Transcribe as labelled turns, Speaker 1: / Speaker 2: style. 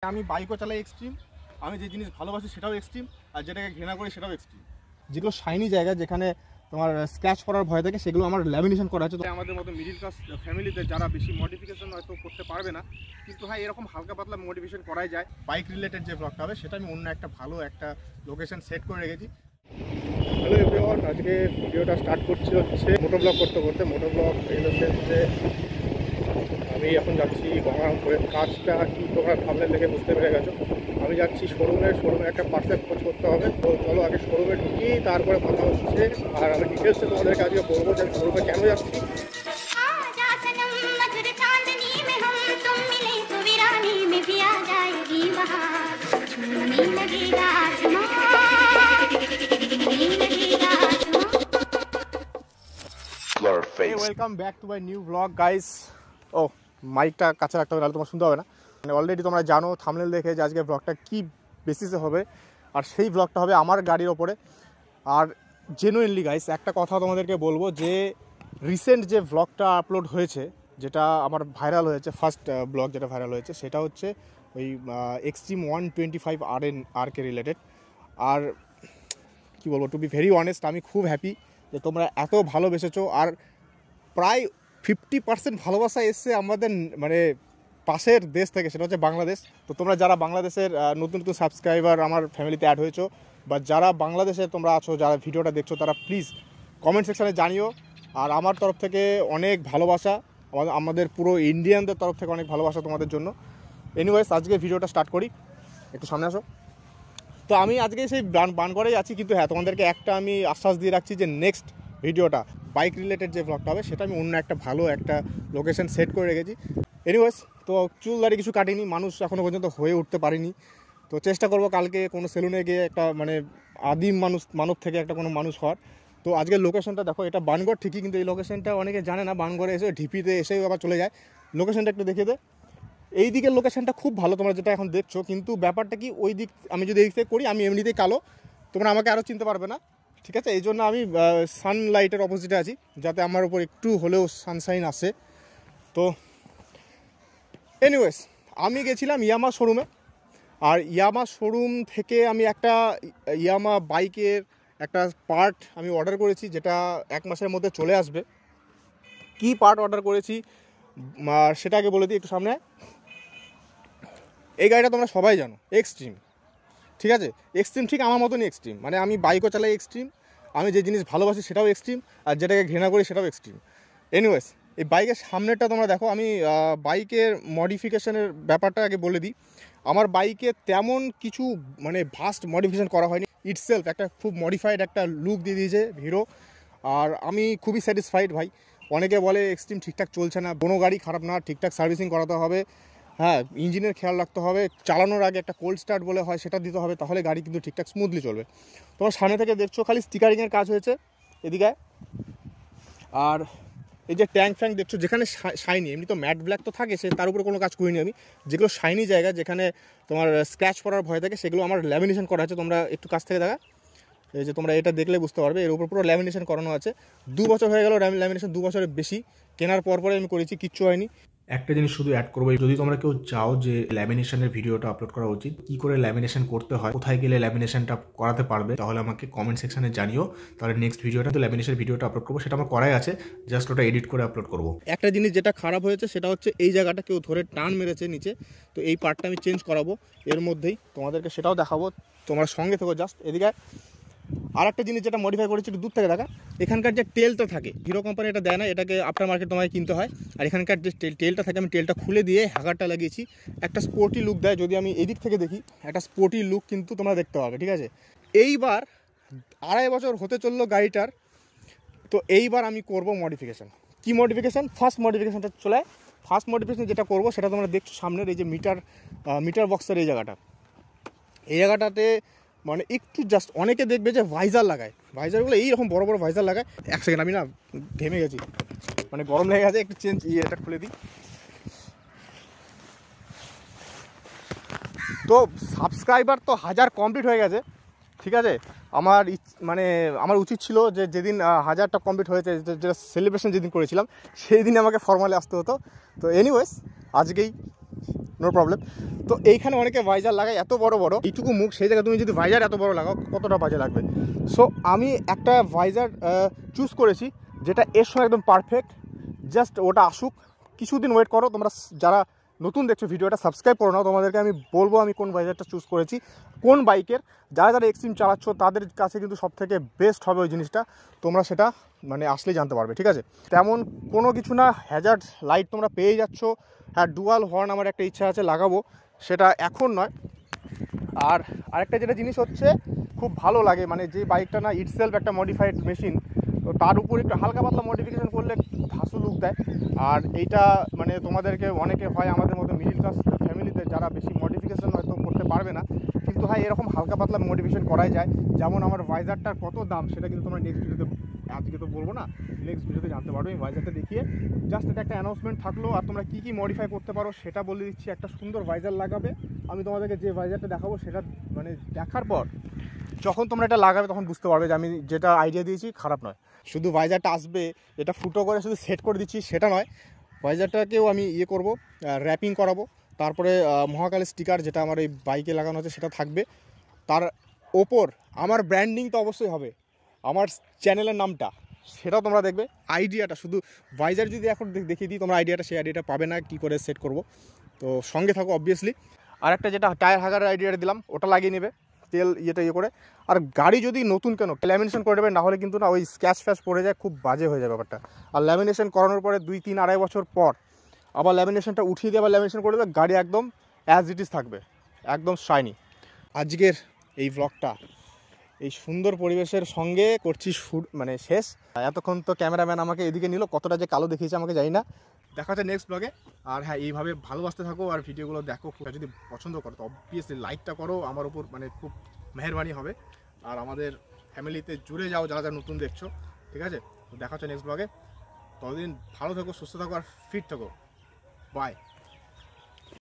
Speaker 1: আমি বাইকও চালাই এক্সট্রিম, আমি যে জিনিস ভালোবাসি সেটাও এক্সট্রিম, আর যেটাকে ঘৃণা করি সেটাও এক্সট্রিম। যেগুলো শাইনি জায়গা যেখানে তোমার স্ক্র্যাচ পড়ার ভয় থাকে সেগুলো আমার ল্যামিনেশন করা আছে। তো আমাদের মতো মিডিল ক্লাস ফ্যামিলিতে যারা বেশি মডিফিকেশন হয়তো করতে পারবে না, কিন্তু হ্যাঁ এরকম হালকা পাতলা মডিফিকেশন করাই যায়। বাইক রিলেটেড যে ব্লগটা হবে সেটা আমি অন্য একটা ভালো একটা লোকেশন সেট করে রেখেছি। হ্যালো এভরিওয়ান, আজকে ভিডিওটা স্টার্ট করছি হচ্ছে মোটো ব্লগ করতে করতে। মোটো ব্লগ এই যে আমি এখন যাচ্ছি গঙ্গারামপুরের কাজটা কি তোমরা থাম্বনেল দেখে বুঝতে পেরে গেছো। আমি যাচ্ছি শোরুমে একটা পার্সেল খোঁজ করতে হবে। তো চলো আগে শোরুমে ঢুকি, তারপরে কথা হচ্ছে। আর আমি ডিটেলসে তোমাদেরকে আজকে বলবো যে আমি শোরুমে কেন যাচ্ছি। Welcome back to my new blog guys. ও মাইকটা কাছে রাখতে হবে, নাহলে তোমার শুনতে হবে না। মানে অলরেডি তোমরা জানো থাম্বনেল দেখে যে আজকে ব্লগটা কী বেসিসে হবে, আর সেই ব্লগটা হবে আমার গাড়ির ওপরে। আর জেনুইনলি গাইস একটা কথা তোমাদেরকে বলবো যে রিসেন্ট যে ব্লগটা আপলোড হয়েছে, যেটা আমার ভাইরাল হয়েছে, ফার্স্ট ব্লগ যেটা ভাইরাল হয়েছে, সেটা হচ্ছে ওই এক্সট্রিম 125 আরকে রিলেটেড। আর কি বলবো, টু বি ভেরি অনেস্ট, আমি খুব হ্যাপি যে তোমরা এত ভালোবেসেছো। আর প্রায় 50% ভালোবাসা এসছে আমাদের মানে পাশের দেশ থেকে, সেটা হচ্ছে বাংলাদেশ। তো তোমরা যারা বাংলাদেশের নতুন নতুন সাবস্ক্রাইবার আমার ফ্যামিলিতে অ্যাড হয়েছো, বা যারা বাংলাদেশে তোমরা আছো, যারা ভিডিওটা দেখছো, তারা প্লিজ কমেন্ট সেকশানে জানিও। আর আমার তরফ থেকে অনেক ভালোবাসা, আমাদের পুরো ইন্ডিয়ানদের তরফ থেকে অনেক ভালোবাসা তোমাদের জন্য। এনিওয়েজ আজকে ভিডিওটা স্টার্ট করি, একটু সামনে আসো। তো আমি আজকে সেই বানগড়েই আছি, কিন্তু হ্যাঁ তোমাদেরকে একটা আমি আশ্বাস দিয়ে রাখছি যে নেক্সট ভিডিওটা বাইক রিলেটেড যে ব্লগটা হবে সেটা আমি অন্য একটা ভালো একটা লোকেশন সেট করে রেখেছি। এনিওয়েজ তো চুল দাড়ি কিছু কাটিনি, মানুষ এখনও পর্যন্ত হয়ে উঠতে পারিনি। তো চেষ্টা করব কালকে কোনো সেলুনে গিয়ে একটা মানে আদিম মানব থেকে একটা কোনো মানুষ হওয়ার। তো আজকের লোকেশনটা দেখো, এটা বানগড় ঠিকই, কিন্তু এই লোকেশনটা অনেকে জানে না। বানগড়ে এসে ঢিপিতে এসেও আবার চলে যায়। লোকেশনটা একটু দেখিয়ে দে। এই দিকের লোকেশনটা খুব ভালো, তোমরা যেটা এখন দেখছো, কিন্তু ব্যাপারটা কি ওই দিক আমি যদি এই দিক থেকে করি আমি এমনিতেই কালো, তোমরা আমাকে আরও চিনতে পারবে না, ঠিক আছে? এই জন্য আমি সানলাইটের অপোজিটে আছি, যাতে আমার উপর একটু হলেও সানশাইন আসে। তো এনিওয়েজ আমি গেছিলাম ইয়ামা শোরুমে, আর ইয়ামা শোরুম থেকে আমি একটা ইয়ামা বাইকের একটা পার্ট আমি অর্ডার করেছি, যেটা 1 মাসের মধ্যে চলে আসবে। কি পার্ট অর্ডার করেছি আর সেটা আগে বলে দিই, একটু সামনে। এই গাড়িটা তোমরা সবাই জানো, এক্সট্রিম, ঠিক আছে? এক্সট্রিম ঠিক আমার মতনই এক্সট্রিম, মানে আমি বাইকও চালাই এক্সট্রিম, আমি যে জিনিস ভালোবাসি সেটাও এক্সট্রিম, আর যেটাকে ঘৃণা করি সেটাও এক্সট্রিম। এনিওয়েজ এই বাইকের সামনেরটা তোমরা দেখো। আমি বাইকের মডিফিকেশনের ব্যাপারটা আগে বলে দিই। আমার বাইকে তেমন কিছু মানে ভাস্ট মডিফিকেশন করা হয়নি, ইটসেলফ একটা খুব মডিফাইড একটা লুক দিয়ে দিয়েছে হিরো, আর আমি খুবই স্যাটিসফাইড ভাই। অনেকে বলে এক্সট্রিম ঠিকঠাক চলছে না, কোনো গাড়ি খারাপ না, ঠিকঠাক সার্ভিসিং করাতে হবে, হ্যাঁ ইঞ্জিনের খেয়াল রাখতে হবে, চালানোর আগে একটা কোল্ড স্টার্ট বলে হয় সেটা দিতে হবে, তাহলে গাড়ি কিন্তু ঠিকঠাক স্মুথলি চলবে। তোমার সামনে থেকে দেখছো খালি স্টিকারিংয়ের কাজ হয়েছে এদিকে। আর এই যে ট্যাঙ্ক ফ্যাঙ্ক দেখছো, যেখানে শাইনি, এমনি তো ম্যাট ব্ল্যাক তো থাকে, সে তার উপরে কোনো কাজ করিনি আমি। যেগুলো শাইনি জায়গা যেখানে তোমার স্ক্র্যাচ পড়ার ভয় থাকে সেগুলো আমার ল্যামিনেশন করা আছে। তোমরা একটু কাছ থেকে দেখা, এই যে তোমরা এটা দেখলে বুঝতে পারবে, এর উপর পুরো ল্যামিনেশন করানো আছে। 2 বছর হয়ে গেল ল্যামিনেশন, 2 বছরের বেশি, কেনার পরে আমি করেছি, কিচ্ছু হয়নি।
Speaker 2: একটা জিনিস শুধু অ্যাড করবো, যদি তোমরা কেউ চাও যে ল্যামিনেশনের ভিডিওটা আপলোড করা উচিত, কি করে ল্যামিনেশন করতে হয়, কোথায় গেলে ল্যামিনেশনটা করাতে পারবে, তাহলে আমাকে কমেন্ট সেকশনে জানিও। তাহলে নেক্সট ভিডিওটা তো ল্যামিনেশন ভিডিওটা আপলোড করবো, সেটা আমার করাই আছে, জাস্ট ওটা এডিট করে আপলোড করবো।
Speaker 1: একটা জিনিস যেটা খারাপ হয়েছে সেটা হচ্ছে এই জায়গাটা কেউ ধরে টান মেরেছে নিচে, তো এই পার্টটা আমি চেঞ্জ করাবো এর মধ্যেই, তোমাদেরকে সেটাও দেখাবো। তোমরা সঙ্গে থেকো জাস্ট এদিকে। আর একটা জিনিস যেটা মডিফাই করেছি, একটু দূর থেকে দেখা, এখানকার যে টেলটা থাকে, হিরো কোম্পানি এটা দেয় না, এটাকে আফটার মার্কেট তোমায় কিনতে হয়। আর এখানকার যে টেলটা থাকে, আমি টেলটা খুলে দিয়ে হ্যাগারটা লাগিয়েছি, একটা স্পোর্টি লুক দেয়। যদি আমি এদিক থেকে দেখি, একটা স্পোর্টি লুক কিন্তু তোমরা দেখতে পাবে, ঠিক আছে? এইবার 2.5 বছর হতে চললো গাড়িটার, তো এইবার আমি করব মডিফিকেশান। কি মডিফিকেশান? ফার্স্ট মডিফিকেশানটা চলে। ফার্স্ট মডিফিকেশান যেটা করব সেটা তোমরা দেখছো সামনের এই যে মিটার বক্সের এই জায়গাটাতে মানে একটু জাস্ট, অনেকে দেখবে যে ভাইজার লাগায়, ভাইজারগুলো এইরকম বড় বড় ভাইজার লাগায়। 1 সেকেন্ড, আমি না ঘেমে গেছি, মানে গরম লেগে গেছে, একটু এটা খুলে দিই। তো সাবস্ক্রাইবার তো 1000 কমপ্লিট হয়ে গেছে, ঠিক আছে? আমার উচিত ছিল যে যেদিন 1000টা কমপ্লিট হয়েছে, যেটা সেলিব্রেশন যেদিন করেছিলাম, সেই দিন আমাকে ফর্মালে আসতে হতো। তো এনিওয়েজ আজকেই নো প্রবলেম। তো এইখানে অনেকে ভাইজার লাগায় এত বড় বড়, এইটুকু মুখ, সেই জায়গায় তুমি যদি ভাইজার এত বড় লাগাও কতটা বাজে লাগবে। সো আমি একটা ভাইজার চুজ করেছি যেটা এর সঙ্গে একদম পারফেক্ট। জাস্ট ওটা আসুক, কিছুদিন ওয়েট করো। তোমরা যারা নতুন দেখছো ভিডিওটা সাবস্ক্রাইব করো নাও, তোমাদেরকে আমি বলবো আমি কোন ভাইজারটা চুজ করেছি কোন বাইকের। যারা যারা এক্সট্রিম চালাচ্ছ তাদের কাছে কিন্তু সব থেকে বেস্ট হবে ওই জিনিসটা, তোমরা সেটা মানে আসলেই জানতে পারবে, ঠিক আছে। তেমন কোনো কিছু না, হ্যাজার্ড লাইট তোমরা পেয়ে যাচ্ছ। হ্যাঁ, ডুয়াল হর্ন আমার একটা ইচ্ছা আছে লাগাবো, সেটা এখন নয়। আর আরেকটা যেটা জিনিস হচ্ছে খুব ভালো লাগে, মানে যে বাইকটা না ইটসেলফ একটা মডিফাইড মেশিন, তো তার উপর একটু হালকা পাতলা মডিফিকেশন করলে ধাসু লুক দেয়। আর এইটা মানে তোমাদেরকে অনেকে হয় আমাদের মতো মিডিল ক্লাস ফ্যামিলিতে যারা বেশি মডিফিকেশন হয়তো করতে পারবে না, কিন্তু হয় এরকম হালকা পাতলা মডিফিকেশন করাই যায়। যেমন আমার ভাইজারটার কত দাম সেটা কিন্তু তোমরা নেক্সট ভিডিওতে, আজকে তো বলবো না, নেক্সট ভিডিওতে জানতে পারবে। এই ভাইজারটা দেখিয়ে জাস্ট এটা একটা অ্যানাউন্সমেন্ট থাকলো, আর তোমরা কী কী মডিফাই করতে পারো সেটা বলে দিচ্ছি। একটা সুন্দর ভাইজার লাগাবে, আমি তোমাদেরকে যে ভাইজারটা দেখাবো সেটা মানে দেখার পর যখন তোমরা এটা লাগাবে তখন বুঝতে পারবে যে আমি যেটা আইডিয়া দিয়েছি খারাপ নয়। শুধু ভাইজারটা আসবে, এটা ফুটো করে শুধু সেট করে দিচ্ছি সেটা নয়, ভাইজারটাকেও আমি ইয়ে করবো, র্যাপিং করাবো। তারপরে মহাকালের স্টিকার যেটা আমার এই বাইকে লাগানো আছে সেটা থাকবে। তার ওপর আমার ব্র্যান্ডিং তো অবশ্যই হবে, আমার চ্যানেলের নামটা সেটাও তোমরা দেখবে। আইডিয়াটা শুধু ভাইজার যদি এখন দেখিয়ে দিই তোমরা আইডিয়াটা, সেই আইডিয়াটা পাবে না কী করে সেট করব। তো সঙ্গে থাকো অবভিয়াসলি। আর একটা যেটা টায়ার হাগারের আইডিয়াটা দিলাম, ওটা লাগিয়ে নেবে তেল ইয়ে করে। আর গাড়ি যদি নতুন কেন ল্যামিনেশন করে দেবে, নাহলে কিন্তু না ওই স্ক্র্যাচ ফ্যাচ পড়ে যায়, খুব বাজে হয়ে যায় ব্যাপারটা। আর ল্যামিনেশন করানোর পরে 2, 3, 2.5 বছর পর আবার ল্যামিনেশনটা উঠিয়ে দিয়ে আবার ল্যামিনেশন করে দেবে, গাড়ি একদম অ্যাজ ইট ইজ থাকবে, একদম শাইনি। আজকের এই ব্লগটা এই সুন্দর পরিবেশের সঙ্গে করছি শুট, মানে শেষ। এতক্ষণ তো ক্যামেরাম্যান আমাকে এদিকে নিল, কতটা যে কালো দেখিয়েছে আমাকে জানি না। দেখা হচ্ছে নেক্সট ব্লগে। আর হ্যাঁ, এইভাবে ভালোবাসতে থাকো আর ভিডিওগুলো দেখো। যদি পছন্দ করো তো অবভিয়াসলি লাইকটা করো, আমার উপর মানে খুব মেহেরবানি হবে। আর আমাদের ফ্যামিলিতে জুড়ে যাও যারা যারা নতুন দেখছো, ঠিক আছে। তো দেখা হচ্ছে নেক্সট ব্লগে। ততদিন ভালো থাকো, সুস্থ থাকো আর ফিট থাকো। বাই।